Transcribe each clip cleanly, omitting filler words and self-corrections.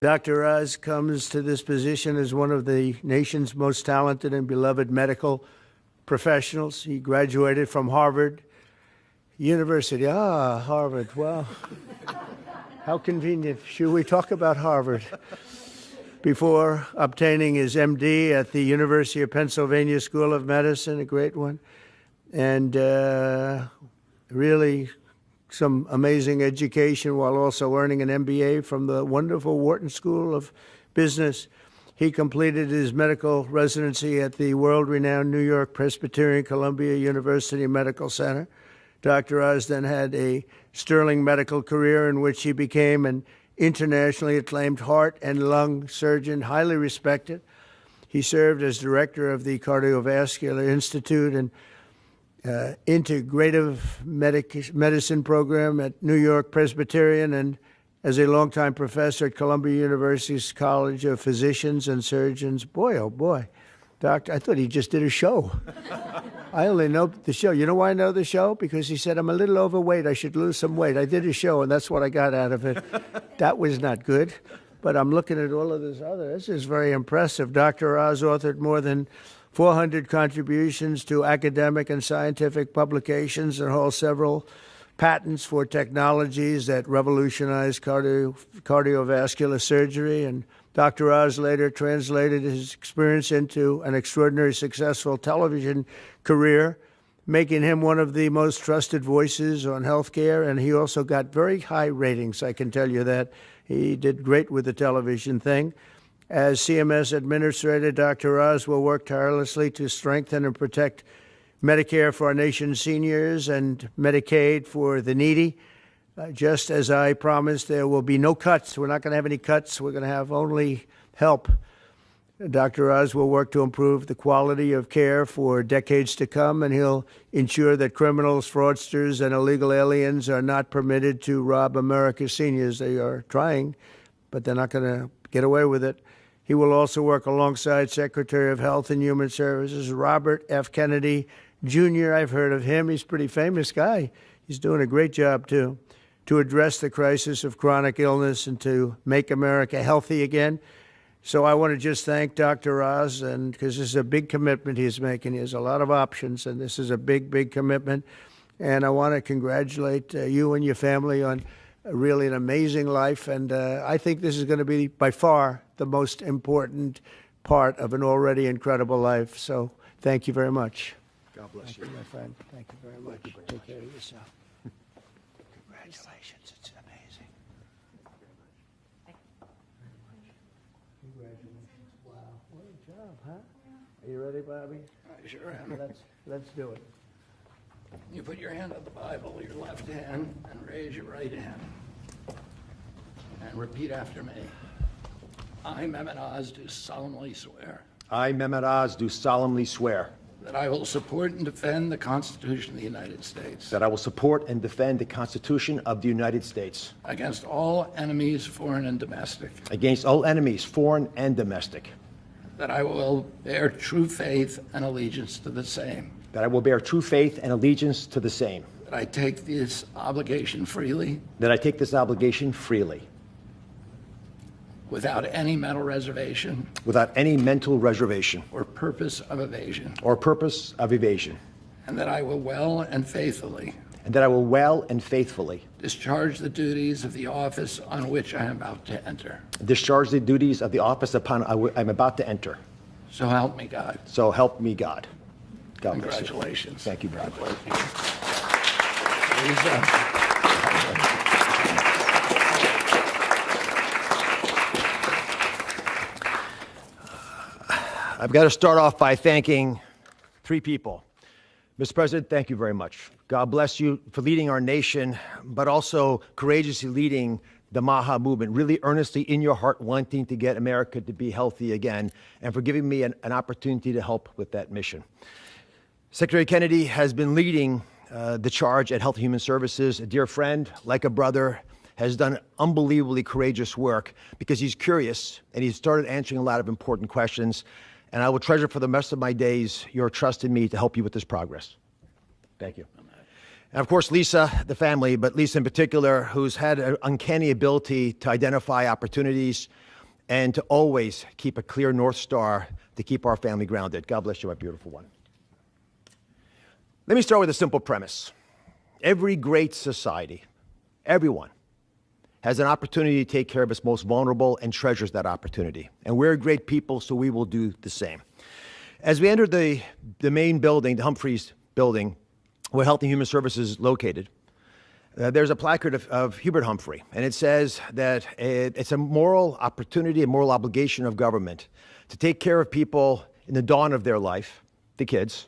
Dr. Oz comes to this position as one of the nation's most talented and beloved medical professionals. He graduated from Harvard University. Harvard, wow. How convenient. Should we talk about Harvard? Before obtaining his MD at the University of Pennsylvania School of Medicine, a great one, and really some amazing education while also earning an MBA from the wonderful Wharton School of Business. He completed his medical residency at the world-renowned New York Presbyterian Columbia University Medical Center. Dr. Oz then had a sterling medical career in which he became an internationally acclaimed heart and lung surgeon, highly respected. He served as director of the Cardiovascular Institute and integrative medicine program at New York Presbyterian, and as a longtime professor at Columbia University's College of Physicians and Surgeons. Boy, oh boy, doctor, I thought he just did a show. I only know the show. You know why I know the show? Because he said, I'm a little overweight, I should lose some weight. I did a show, and that's what I got out of it. That was not good, but I'm looking at all of this other. This is very impressive. Dr. Oz authored more than 400 contributions to academic and scientific publications and holds several patents for technologies that revolutionize cardiovascular surgery. And Dr. Oz later translated his experience into an extraordinarily successful television career, making him one of the most trusted voices on healthcare. And he also got very high ratings, I can tell you that. He did great with the television thing. As CMS Administrator, Dr. Oz will work tirelessly to strengthen and protect Medicare for our nation's seniors and Medicaid for the needy. Just as I promised, there will be no cuts. We're not going to have any cuts. We're going to have only help. Dr. Oz will work to improve the quality of care for decades to come, and he'll ensure that criminals, fraudsters, and illegal aliens are not permitted to rob America's seniors. They are trying, but they're not going to get away with it. He will also work alongside Secretary of Health and Human Services, Robert F. Kennedy, Jr. I've heard of him. He's a pretty famous guy. He's doing a great job, too, to address the crisis of chronic illness and to make America healthy again. So I want to just thank Dr. Oz, and because this is a big commitment he's making. He has a lot of options, and this is a big, big commitment. And I want to congratulate you and your family on really an amazing life. And I think this is going to be by far the most important part of an already incredible life. So thank you very much. God bless you. Thank you, my friend. Thank you very much. Take care of yourself. Congratulations. It's amazing. Congratulations. Wow. What a job, huh? Are you ready, Bobby? I sure am. Let's do it. You put your hand on the Bible, your left hand, and raise your right hand. And repeat after me. I, Mehmet Oz, do solemnly swear I, Mehmet Oz, do solemnly swear that I will support and defend the Constitution of the United States that I will support and defend the Constitution of the United States against all enemies, foreign and domestic, against all enemies, foreign and domestic, that I will bear true faith and allegiance to the same, that I will bear true faith and allegiance to the same, that I take this obligation freely that I take this obligation freely, without any mental reservation without any mental reservation or purpose of evasion, or purpose of evasion, and that I will well and faithfully and that I will well and faithfully discharge the duties of the office on which I am about to enter. discharge the duties of the office upon I'm about to enter. So help me God. So help me God. God bless you. Congratulations. Thank you, brother. I've got to start off by thanking three people. Mr. President, thank you very much. God bless you for leading our nation, but also courageously leading the MAHA movement, really earnestly in your heart wanting to get America to be healthy again, and for giving me an opportunity to help with that mission. Secretary Kennedy has been leading the charge at Health and Human Services. A dear friend, like a brother, has done unbelievably courageous work because he's curious and he's started answering a lot of important questions. And I will treasure for the rest of my days your trust in me to help you with this progress. Thank you. And of course, Lisa, the family, but Lisa in particular, who's had an uncanny ability to identify opportunities and to always keep a clear North Star to keep our family grounded. God bless you, my beautiful one. Let me start with a simple premise. Every great society, everyone, has an opportunity to take care of its most vulnerable and treasures that opportunity. And we're a great people, so we will do the same. As we entered the main building, the Humphreys building, where Health and Human Services is located, there's a placard of Hubert Humphrey, and it says that it's a moral opportunity, a moral obligation of government to take care of people in the dawn of their life, the kids,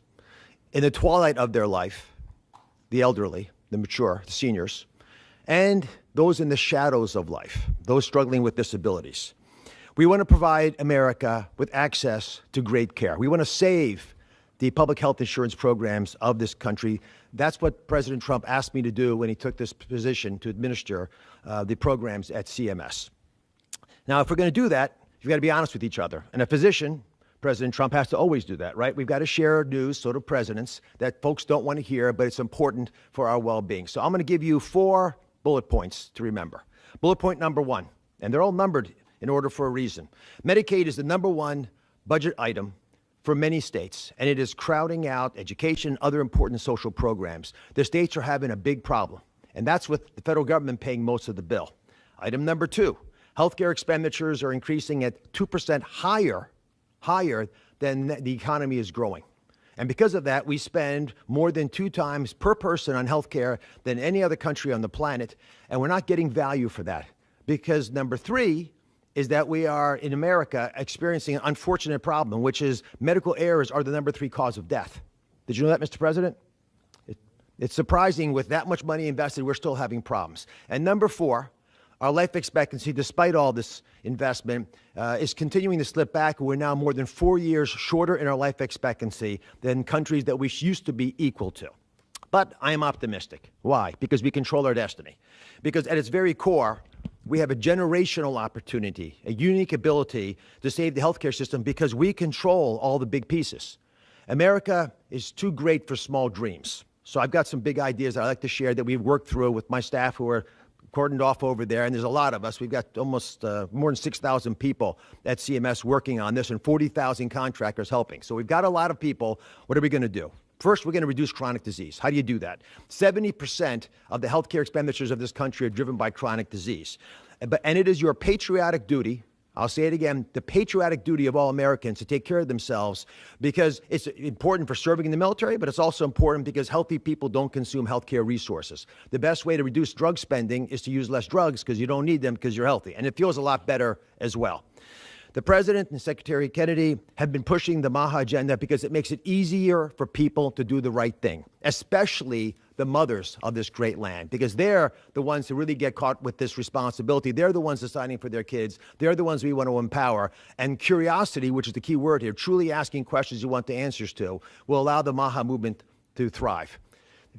in the twilight of their life, the elderly, the mature, the seniors, and those in the shadows of life, those struggling with disabilities. We want to provide America with access to great care. We want to save the public health insurance programs of this country. That's what President Trump asked me to do when he took this position to administer the programs at CMS. Now, if we're going to do that, you've got to be honest with each other. And a physician, President Trump, has to always do that, right? We've got to share news, so do presidents, that folks don't want to hear, but it's important for our well-being. So I'm going to give you 4 bullet points to remember. Bullet point number 1, and they're all numbered in order for a reason. Medicaid is the number 1 budget item for many states, and it is crowding out education and other important social programs. The states are having a big problem, and that's with the federal government paying most of the bill. Item number 2, healthcare expenditures are increasing at 2% higher than the economy is growing. And because of that, we spend more than 2 times per person on healthcare than any other country on the planet, and we're not getting value for that. Because number 3 is that we are, in America, experiencing an unfortunate problem, which is medical errors are the number 3 cause of death. Did you know that, Mr. President? It's surprising with that much money invested, we're still having problems. And number 4, our life expectancy, despite all this investment, is continuing to slip back. We're now more than 4 years shorter in our life expectancy than countries that we used to be equal to. But I am optimistic. Why? Because we control our destiny. Because at its very core, we have a generational opportunity, a unique ability to save the healthcare system because we control all the big pieces. America is too great for small dreams. So I've got some big ideas that I'd like to share that we've worked through with my staff who are cordoned off over there, and there's a lot of us. We've got almost more than 6,000 people at CMS working on this and 40,000 contractors helping. So we've got a lot of people. What are we going to do? First, we're going to reduce chronic disease. How do you do that? 70% of the healthcare expenditures of this country are driven by chronic disease. And it is your patriotic duty, I'll say it again, the patriotic duty of all Americans to take care of themselves because it's important for serving in the military, but it's also important because healthy people don't consume healthcare resources. The best way to reduce drug spending is to use less drugs because you don't need them because you're healthy. And it feels a lot better as well. The President and Secretary Kennedy have been pushing the MAHA agenda because it makes it easier for people to do the right thing, especially the mothers of this great land, because they're the ones who really get caught with this responsibility. They're the ones deciding for their kids. They're the ones we want to empower. And curiosity, which is the key word here, truly asking questions you want the answers to, will allow the MAHA movement to thrive.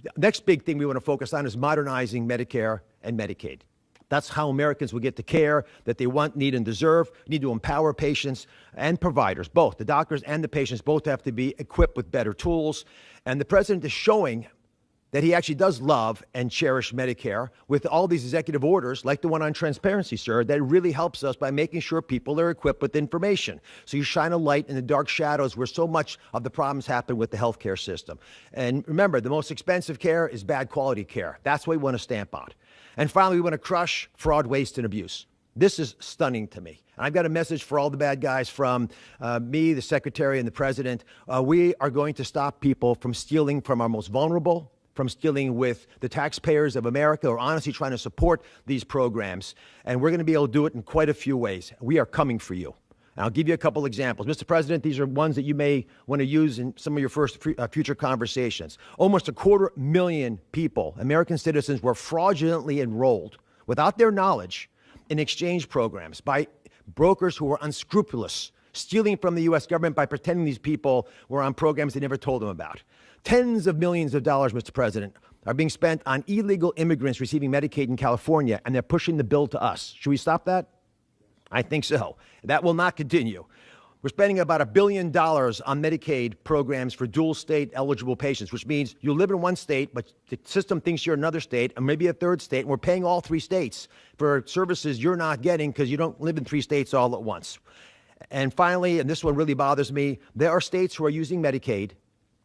The next big thing we want to focus on is modernizing Medicare and Medicaid. That's how Americans will get the care that they want, need, and deserve. We need to empower patients and providers, both. The doctors and the patients both have to be equipped with better tools. And the president is showing that he actually does love and cherish Medicare with all these executive orders, like the one on transparency, sir, that really helps us by making sure people are equipped with information. So you shine a light in the dark shadows where so much of the problems happen with the healthcare system. And remember, the most expensive care is bad quality care. That's what we want to stamp out. And finally, we want to crush fraud, waste, and abuse. This is stunning to me. And I've got a message for all the bad guys from me, the Secretary, and the President. We are going to stop people from stealing from our most vulnerable, from stealing with the taxpayers of America, or honestly trying to support these programs. And we're going to be able to do it in quite a few ways. We are coming for you. And I'll give you a couple examples. Mr. President, these are ones that you may want to use in some of your future conversations. Almost 250,000 people, American citizens, were fraudulently enrolled without their knowledge in exchange programs by brokers who were unscrupulous, stealing from the U.S. government by pretending these people were on programs they never told them about. Tens of millions of dollars, Mr. President, are being spent on illegal immigrants receiving Medicaid in California, and they're pushing the bill to us. Should we stop that? I think so. That will not continue. We're spending about $1 billion on Medicaid programs for dual state eligible patients, which means you live in one state, but the system thinks you're another state, and maybe a third state, and we're paying all 3 states for services you're not getting because you don't live in 3 states all at once. And finally, and this one really bothers me, there are states who are using Medicaid.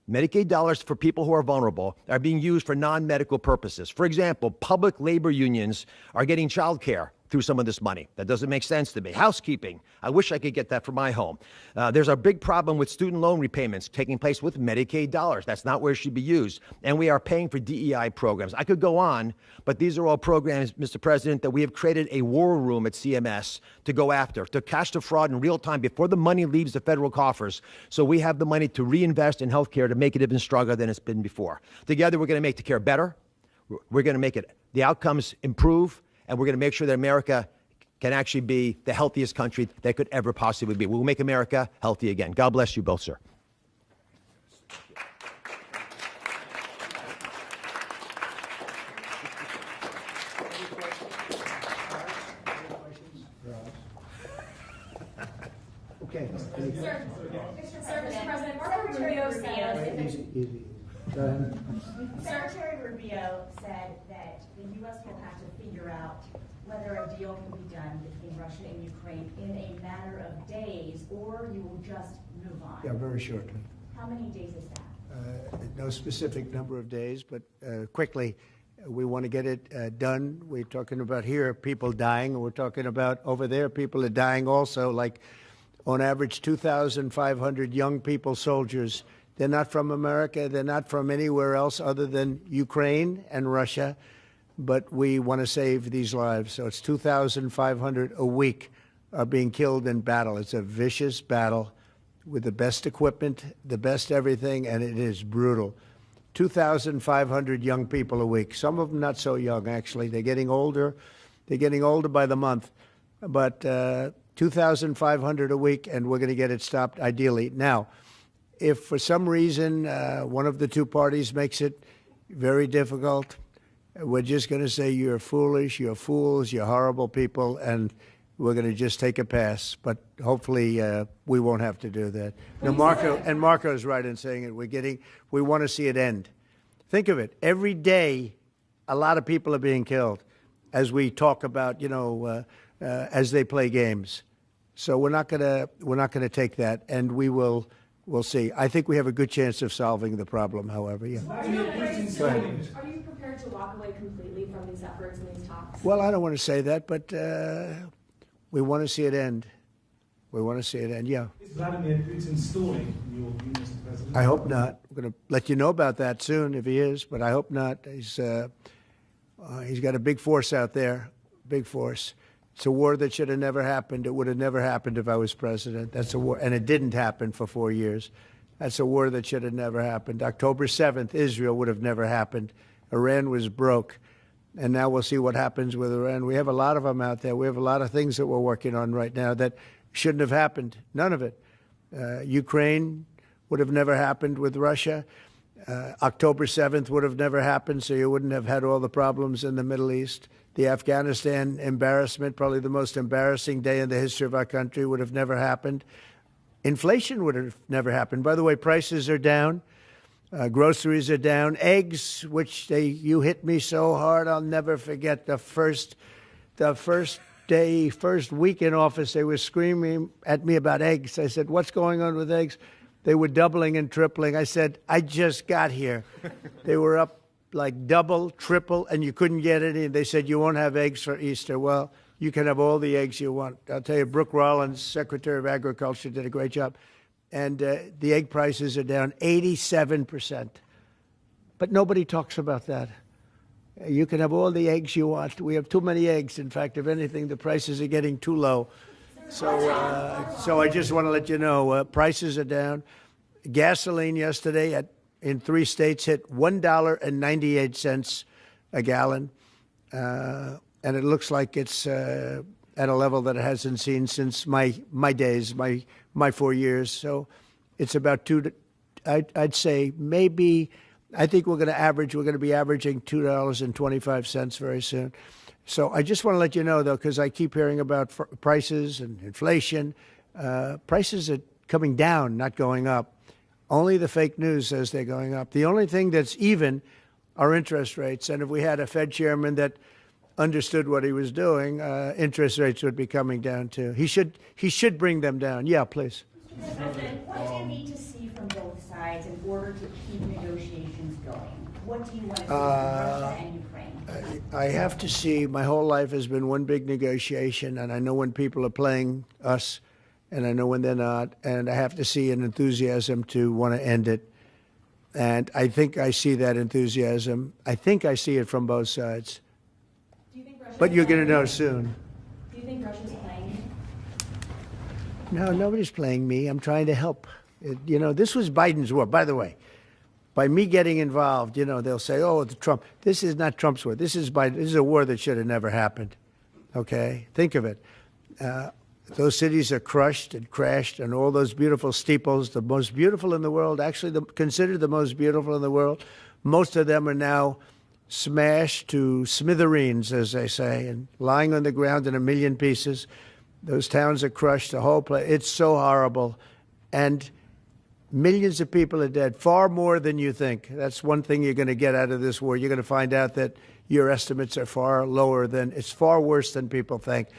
Medicaid dollars for people who are vulnerable are being used for non-medical purposes. For example, public labor unions are getting child care through some of this money. That doesn't make sense to me. Housekeeping, I wish I could get that for my home. There's a big problem with student loan repayments taking place with Medicaid dollars. That's not where it should be used. And we are paying for DEI programs. I could go on, but these are all programs, Mr. President, that we have created a war room at CMS to go after, to catch the fraud in real time before the money leaves the federal coffers. So we have the money to reinvest in healthcare to make it even stronger than it's been before. Together, we're going to make the care better. We're going to make the outcomes improve. And we're going to make sure that America can actually be the healthiest country that could ever possibly be. We'll make America healthy again. God bless you both, sir. Okay. Mr. President, Secretary Rubio Secretary Rubio said that the U.S. will have to figure out whether a deal can be done between Russia and Ukraine in a matter of days, or you will just move on. Yeah, very shortly. How many days is that? No specific number of days, but quickly, we want to get it done. We're talking about here people dying, and we're talking about over there people are dying also, like on average 2,500 young people, soldiers. They're not from America. They're not from anywhere else other than Ukraine and Russia, but we want to save these lives. So it's 2,500 a week are being killed in battle. It's a vicious battle with the best equipment, the best everything, and it is brutal. 2,500 young people a week. Some of them not so young, actually. They're getting older. They're getting older by the month. But 2,500 a week, and we're going to get it stopped ideally. Now, if for some reason one of the two parties makes it very difficult, we're just going to say you're foolish, you're fools, you're horrible people, and we're going to just take a pass. But hopefully we won't have to do that. Now, Marco's right in saying it. We want to see it end. Think of it. Every day, a lot of people are being killed as we talk about, as they play games. So we're not going to take that, and we'll see. I think we have a good chance of solving the problem, however. Yeah. Are you prepared to walk away completely from these efforts and these talks? Well, I don't want to say that, but we want to see it end. We want to see it end, yeah. Is Vladimir Putin stalling, in your view, Mr. President? I hope not. I'm going to let you know about that soon if he is, but I hope not. He's got a big force out there, big force. It's a war that should have never happened. It would have never happened if I was president. That's a war, and it didn't happen for 4 years. That's a war that should have never happened. October 7th, Israel would have never happened. Iran was broke, and now we'll see what happens with Iran. We have a lot of them out there. We have a lot of things that we're working on right now that shouldn't have happened. None of it. Ukraine would have never happened with Russia. October 7th would have never happened, so you wouldn't have had all the problems in the Middle East. The Afghanistan embarrassment, probably the most embarrassing day in the history of our country, would have never happened. Inflation would have never happened. By the way, prices are down. Groceries are down. Eggs, which you hit me so hard, I'll never forget the first week in office, they were screaming at me about eggs. I said, what's going on with eggs? They were doubling and tripling. I said, I just got here. They were up like double, triple, and you couldn't get any. They said, you won't have eggs for Easter. Well, you can have all the eggs you want. I'll tell you, Brooke Rollins, Secretary of Agriculture, did a great job. And the egg prices are down 87%. But nobody talks about that. You can have all the eggs you want. We have too many eggs. In fact, if anything, the prices are getting too low. So I just want to let you know, prices are down. Gasoline yesterday in 3 states hit $1.98 a gallon. And it looks like it's at a level that it hasn't seen since my days, my 4 years. So it's about I'd say maybe, I think we're going to be averaging $2.25 very soon. So I just want to let you know, though, because I keep hearing about prices and inflation. Prices are coming down, not going up. Only the fake news says they're going up. The only thing that's even are interest rates. And if we had a Fed chairman that understood what he was doing, interest rates would be coming down too. He should bring them down. Yeah, please. Mr. President, what do you need to see from both sides in order to keep negotiations going? What do you want to see from Russia and Ukraine? I have to see. My whole life has been one big negotiation, and I know when people are playing us, and I know when they're not, and I have to see an enthusiasm to want to end it. And I think I see that enthusiasm. I think I see it from both sides. Do you think Russia's But you're going to playing know you? soon. Do you think Russia's playing you? No, nobody's playing me. I'm trying to help. This was Biden's war. By the way, by me getting involved, they'll say, oh, Trump. This is not Trump's war. This is Biden. This is a war that should have never happened. Okay? Think of it. Those cities are crushed and crashed, and all those beautiful steeples, the most beautiful in the world, actually considered the most beautiful in the world, most of them are now smashed to smithereens, as they say, and lying on the ground in a million pieces. Those towns are crushed, the whole place. It's so horrible. And millions of people are dead, far more than you think. That's one thing you're going to get out of this war. You're going to find out that your estimates are far lower than, it's far worse than people think.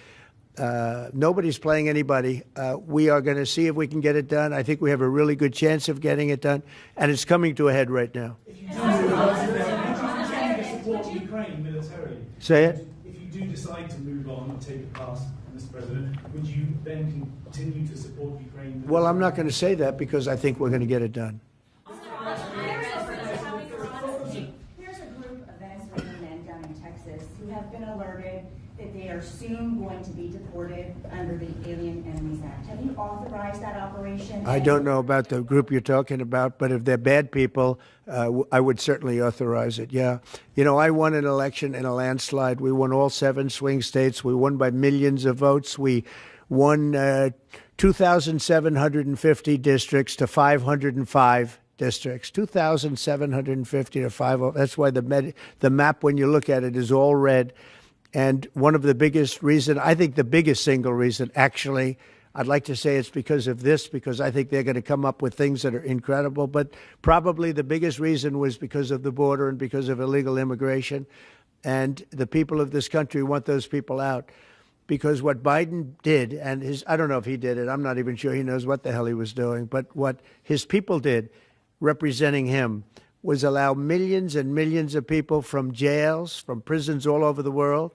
Nobody's playing anybody. We are going to see if we can get it done. I think we have a really good chance of getting it done, and it's coming to a head right now. If you do decide to support Ukraine militarily, Say it. if you do decide to move on and take it past, Mr. President, would you then continue to support Ukraine? Well, I'm not going to say that because I think we're going to get it done. Here's a group of Venezuelan men down in Texas who have been alerted that they are soon going to be deported under the Alien Enemies Act. Have you authorized that operation? I don't know about the group you're talking about, but if they're bad people, I would certainly authorize it, yeah. I won an election in a landslide. We won all 7 swing states. We won by millions of votes. We won 2,750 districts to 505 districts, 2,750 to 5. That's why the map, when you look at it, is all red. And one of the biggest reason, I think the biggest single reason, actually, I'd like to say it's because of this, because I think they're going to come up with things that are incredible. But probably the biggest reason was because of the border and because of illegal immigration. And the people of this country want those people out. Because what Biden did, and I don't know if he did it, I'm not even sure he knows what the hell he was doing, but what his people did, representing him, was allow millions and millions of people from jails, from prisons all over the world,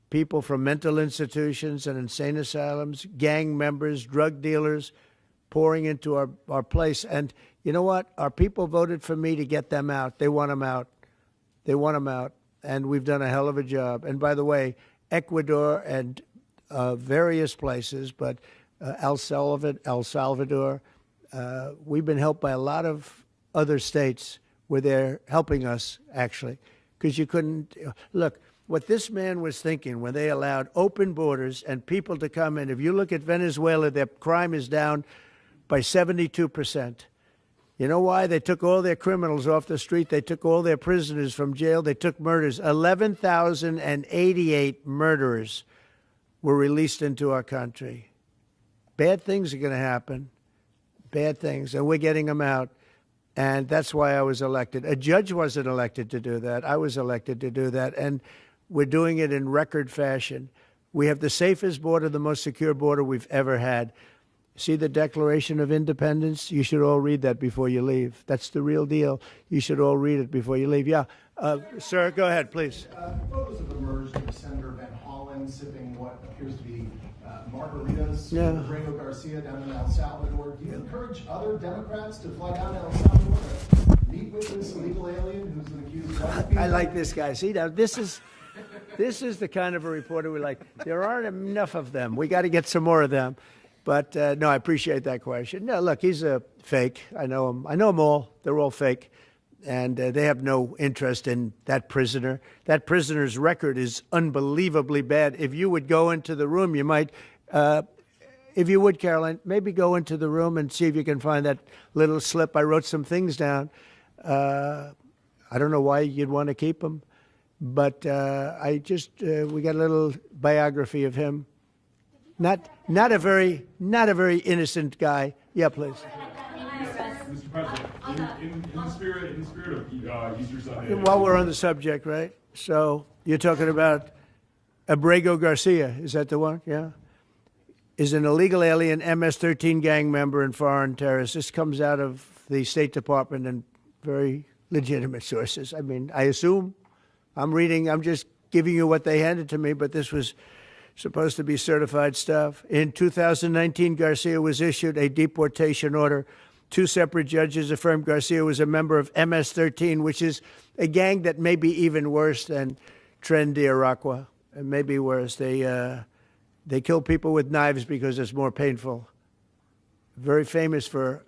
people from mental institutions and insane asylums, gang members, drug dealers, pouring into our place. And you know what? Our people voted for me to get them out. They want them out. They want them out. And we've done a hell of a job. And by the way, Ecuador and various places, but El Salvador, we've been helped by a lot of other states where they're helping us, actually, because you couldn't look. What this man was thinking when they allowed open borders and people to come in, if you look at Venezuela, their crime is down by 72%. You know why? They took all their criminals off the street. They took all their prisoners from jail. They took murders. 11,088 murderers were released into our country. Bad things are going to happen. Bad things. And we're getting them out. And that's why I was elected. A judge wasn't elected to do that. I was elected to do that. And we're doing it in record fashion. We have the safest border, the most secure border we've ever had. See the Declaration of Independence? You should all read that before you leave. That's the real deal. You should all read it before you leave. Yeah. Sir, go ahead, please. Photos have emerged of Senator Van Hollen sipping what appears to be margaritas Yeah. with Rodrigo Garcia down in El Salvador. Do you encourage other Democrats to fly down to El Salvador to meet with this illegal alien who's an accused wife? I like this guy. See, now this is the kind of a reporter we like. There aren't enough of them. We got to get some more of them. But no, I appreciate that question. No, look, he's a fake. I know him. I know them all. They're all fake. And they have no interest in that prisoner. That prisoner's record is unbelievably bad. If you would go into the room, you might, if you would, Caroline, maybe go into the room and see if you can find that little slip. I wrote some things down. I don't know why you'd want to keep them, but we got a little biography of him. not a very innocent guy. Yeah, please. Mr. President, in the spirit of Easter Sunday. While we're on the subject, right? So you're talking about Abrego Garcia. Is that the one? Yeah. Is an illegal alien MS-13 gang member and foreign terrorist. This comes out of the State Department and very legitimate sources. I mean, I assume I'm just giving you what they handed to me, but this was supposed to be certified stuff. In 2019, Garcia was issued a deportation order. 2 separate judges affirmed Garcia was a member of MS-13, which is a gang that may be even worse than Tren de Aragua. It may be worse. They kill people with knives because it's more painful. Very famous for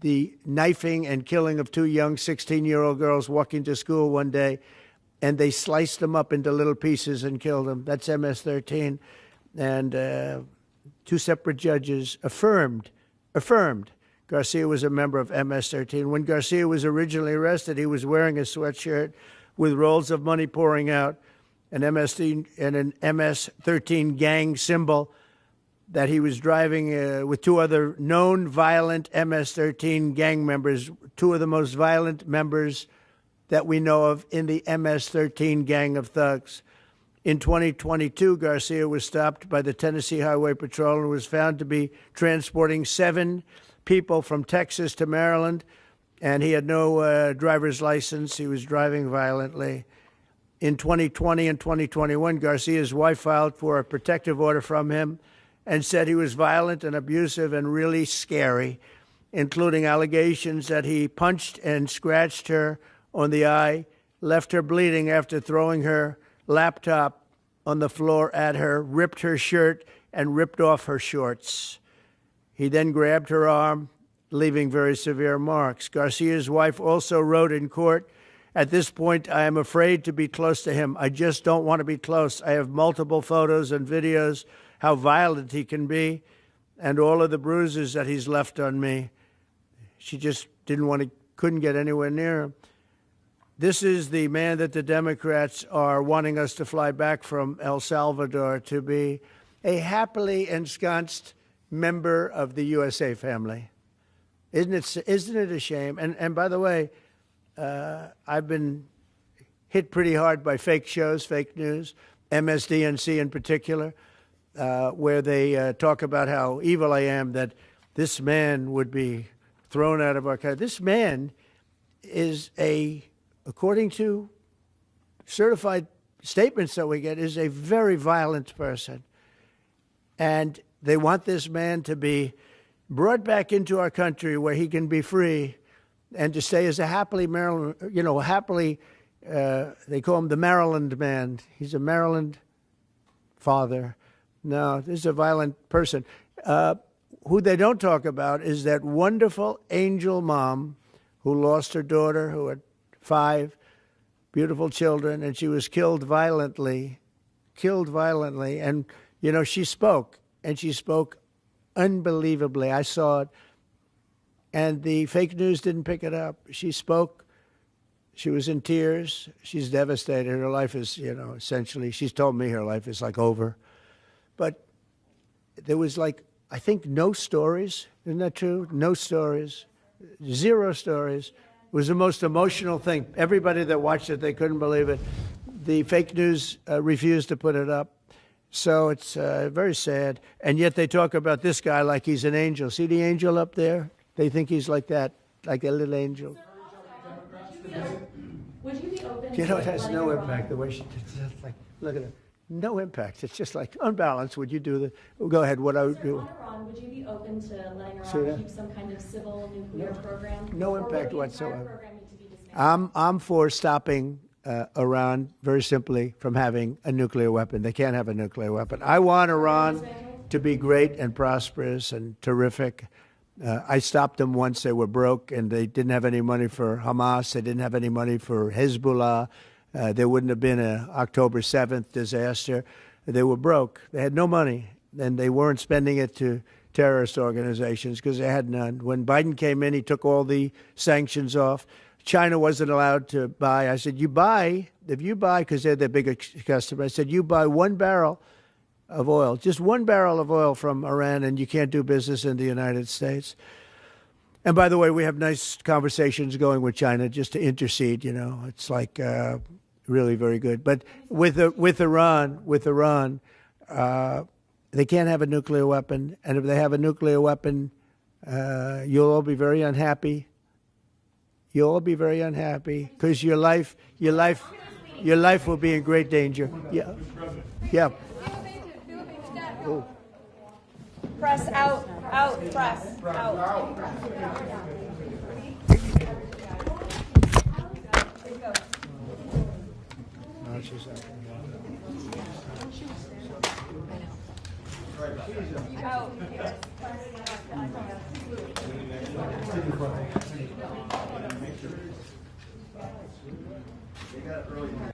the knifing and killing of 2 young 16-year-old girls walking to school one day, and they sliced them up into little pieces and killed them. That's MS-13. And 2 separate judges affirmed Garcia was a member of MS-13. When Garcia was originally arrested, he was wearing a sweatshirt with rolls of money pouring out, an MS-13 gang symbol that he was driving with 2 other known violent MS-13 gang members, 2 of the most violent members that we know of in the MS-13 gang of thugs. In 2022, Garcia was stopped by the Tennessee Highway Patrol and was found to be transporting 7 people from Texas to Maryland, and he had no driver's license. He was driving violently. In 2020 and 2021, Garcia's wife filed for a protective order from him and said he was violent and abusive and really scary, including allegations that he punched and scratched her on the eye, left her bleeding after throwing her laptop on the floor at her, ripped her shirt, and ripped off her shorts. He then grabbed her arm, leaving very severe marks. Garcia's wife also wrote in court, "At this point, I am afraid to be close to him. I just don't want to be close. I have multiple photos and videos how violent he can be and all of the bruises that he's left on me." She just couldn't get anywhere near him. This is the man that the Democrats are wanting us to fly back from El Salvador to be a happily ensconced member of the USA family. Isn't it a shame? And by the way, I've been hit pretty hard by fake shows, fake news, MSDNC in particular, where they talk about how evil I am, that this man would be thrown out of our country. This man is according to certified statements that we get, is a very violent person. And they want this man to be brought back into our country where he can be free and to stay as a happily Maryland, they call him the Maryland man. He's a Maryland father. No, this is a violent person. Who they don't talk about is that wonderful angel mom who lost her daughter, who had 5 beautiful children, and she was killed violently. And, she spoke, and she spoke unbelievably. I saw it. And the fake news didn't pick it up. She spoke. She was in tears. She's devastated. Her life is, essentially, she's told me her life is like over. But there was I think no stories. Isn't that true? No stories. 0 stories. It was the most emotional thing. Everybody that watched it, they couldn't believe it. The fake news refused to put it up. So it's very sad. And yet they talk about this guy like he's an angel. See the angel up there? They think he's like that, like a little angel. Would you be open It has no impact the way she did it. Look at it. No impact. It's just unbalanced. Would you do the? Go ahead. What I would do. On Iran, would you be open to letting Say Iran that? keep some kind of civil nuclear program? No Or would impact the entire whatsoever. program need to be dismantled? I'm for stopping Iran, very simply, from having a nuclear weapon. They can't have a nuclear weapon. I want Iran to be great and prosperous and terrific. I stopped them once. They were broke, and they didn't have any money for Hamas. They didn't have any money for Hezbollah. There wouldn't have been an October 7th disaster. They were broke. They had no money, and they weren't spending it to terrorist organizations because they had none. When Biden came in, he took all the sanctions off. China wasn't allowed to buy. I said, if you buy, because they're their biggest customer, I said, you buy 1 barrel of oil, just 1 barrel of oil from Iran, and you can't do business in the United States. And by the way, we have nice conversations going with China just to intercede. You know, it's like really very good. But with Iran, they can't have a nuclear weapon, and if they have a nuclear weapon, you'll all be very unhappy. You'll all be very unhappy because your life will be in great danger. Yeah, yeah. Oh. Press out, press out. They got it early.